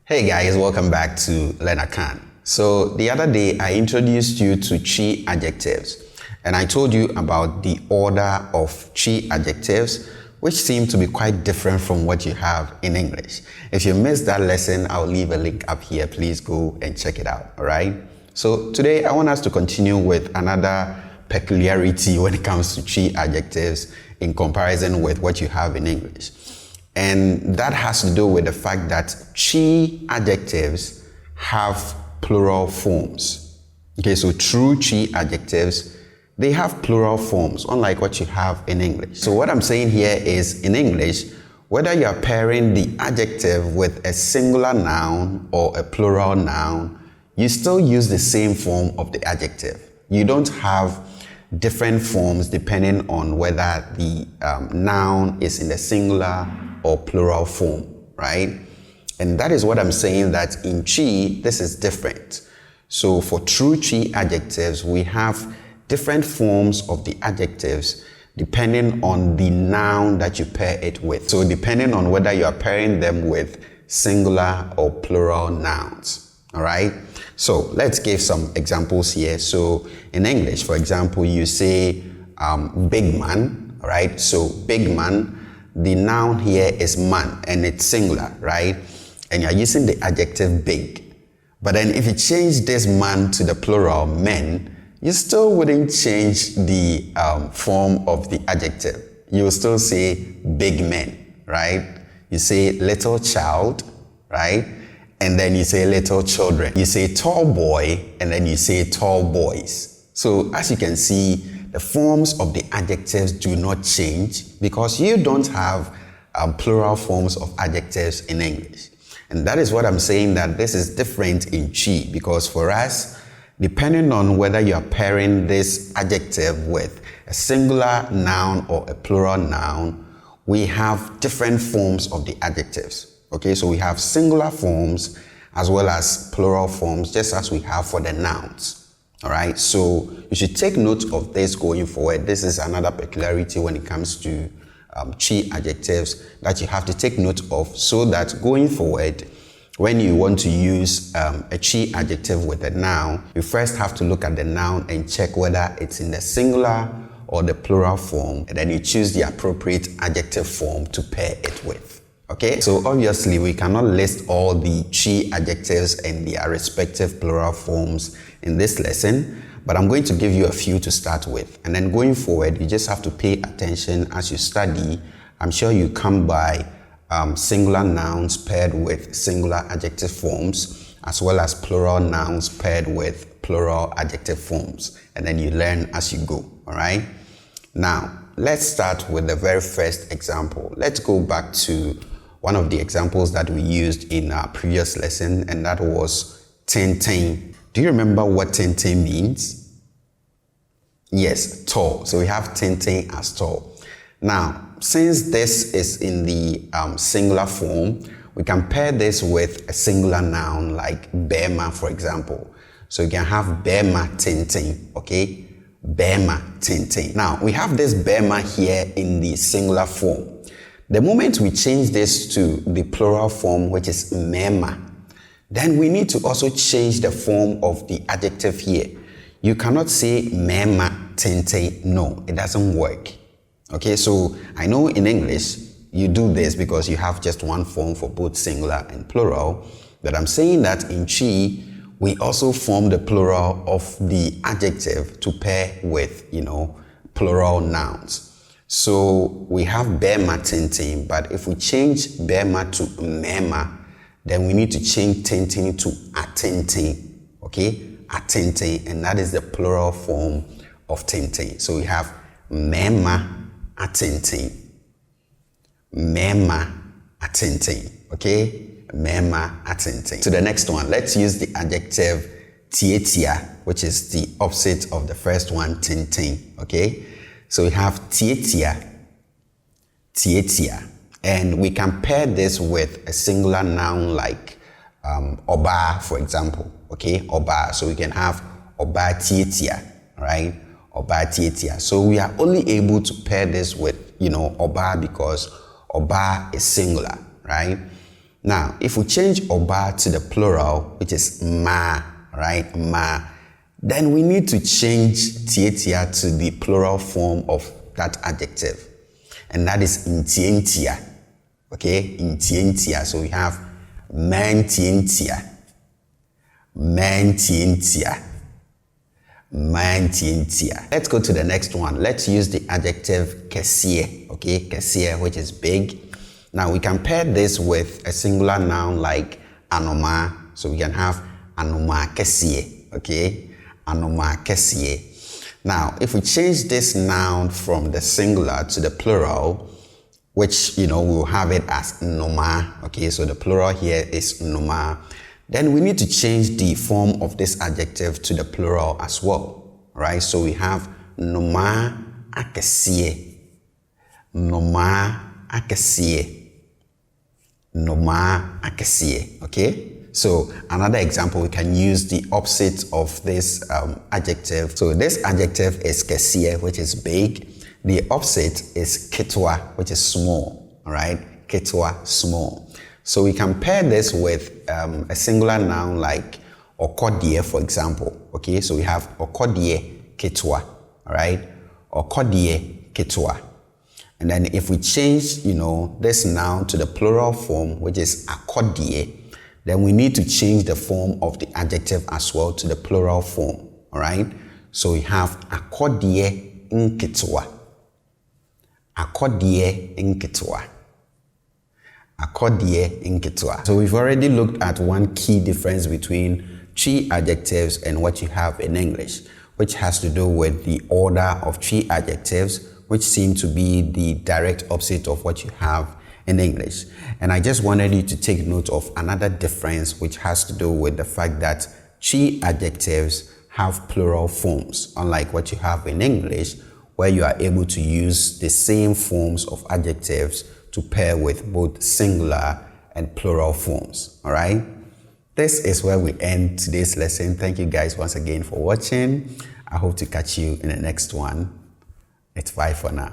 Hey guys, welcome back to LEARNAKAN. So the other day I introduced you to TWI adjectives and I told you about the order of TWI adjectives which seem to be quite different from what you have in English. If you missed that lesson, I'll leave a link up here. Please go and check it out, alright? So today I want us to continue with another peculiarity when it comes to TWI adjectives in comparison with what you have in English. And that has to do with the fact that TWI adjectives have plural forms. Okay, so true TWI adjectives, they have plural forms, unlike what you have in English. So what I'm saying here is, in English, whether you are pairing the adjective with a singular noun or a plural noun, you still use the same form of the adjective. You don't have different forms depending on whether the noun is in the singular or plural form, right? And that is what I'm saying, that in TWI, this is different. So for true TWI adjectives, we have different forms of the adjectives depending on the noun that you pair it with. So depending on whether you are pairing them with singular or plural nouns, all right? So let's give some examples here. So in English, for example, you say big man, all right? So big man, the noun here is man and it's singular, right? And you're using the adjective big. But then if you change this man to the plural men, you still wouldn't change the form of the adjective. You will still say big men, right? You say little child, right? And then you say little children. You say tall boy, and then you say tall boys. So as you can see, the forms of the adjectives do not change because you don't have plural forms of adjectives in English. And that is what I'm saying, that this is different in TWI, because for us, depending on whether you are pairing this adjective with a singular noun or a plural noun, we have different forms of the adjectives. Okay, so we have singular forms as well as plural forms, just as we have for the nouns. All right, so you should take note of this going forward. This is another peculiarity when it comes to TWI adjectives that you have to take note of, so that going forward, when you want to use a TWI adjective with a noun, you first have to look at the noun and check whether it's in the singular or the plural form, and then you choose the appropriate adjective form to pair it with. Okay, so obviously we cannot list all the TWI adjectives and their respective plural forms in this lesson, but I'm going to give you a few to start with. And then going forward, you just have to pay attention as you study. I'm sure you come by singular nouns paired with singular adjective forms, as well as plural nouns paired with plural adjective forms. And then you learn as you go, all right? Now, let's start with the very first example. Let's go back to one of the examples that we used in our previous lesson, and that was tenten. Do you remember what tenten means? Yes, tall. So we have tenten as tall. Now, since this is in the singular form, we can pair this with a singular noun like bema, for example. So you can have bema tenten, okay? Bema tenten. Now, we have this bema here in the singular form. The moment we change this to the plural form, which is mmarima, then we need to also change the form of the adjective here. You cannot say mmarima tenten. No, it doesn't work. Okay, so I know in English you do this because you have just one form for both singular and plural, but I'm saying that in TWI we also form the plural of the adjective to pair with, plural nouns. So we have bema tenten, but if we change bema to mmarima, then we need to change tenten to atenten, okay? Atenten, and that is the plural form of tenten. So we have mmarima atenten, mmarima atenten, okay? Mmarima atenten. To the next one, let's use the adjective tiatia, which is the opposite of the first one, tenten, okay? So we have tiatia, and we can pair this with a singular noun like obaa, for example, okay? Obaa, so we can have obaa tiatia, right? Obaa tiatia. So we are only able to pair this with, obaa because obaa is singular, right? Now, if we change obaa to the plural, which is ma, right, ma, then we need to change tiatia to the plural form of that adjective, and that is tiatia. Okay, tiatia. So we have tiatia, tiatia. Let's go to the next one. Let's use the adjective mekyea. Okay, mekyea, which is big. Now we can pair this with a singular noun like Onua. So we can have Onua mekyea. Okay, Onua mekyea. Now, if we change this noun from the singular to the plural, which, we'll have it as noma, okay, so the plural here is noma, then we need to change the form of this adjective to the plural as well, right? So we have noma akesie, noma akesie, noma akesie, okay? So another example, we can use the opposite of this adjective. So this adjective is mekyea, which is big. The opposite is ketewa, which is small, all right? Ketewa, small. So we can pair this with a singular noun like okodie, for example, okay? So we have okodie ketewa, all right? Okodie ketewa. And then if we change, this noun to the plural form, which is akodie, then we need to change the form of the adjective as well to the plural form, all right? So we have akodie nketewa. Akodie nketewa. Akodie nketewa. So we've already looked at one key difference between TWI adjectives and what you have in English, which has to do with the order of TWI adjectives, which seem to be the direct opposite of what you have in English. And I just wanted you to take note of another difference, which has to do with the fact that TWI adjectives have plural forms, unlike what you have in English, where you are able to use the same forms of adjectives to pair with both singular and plural forms. All right? This is where we end today's lesson. Thank you guys once again for watching. I hope to catch you in the next one. It's bye for now.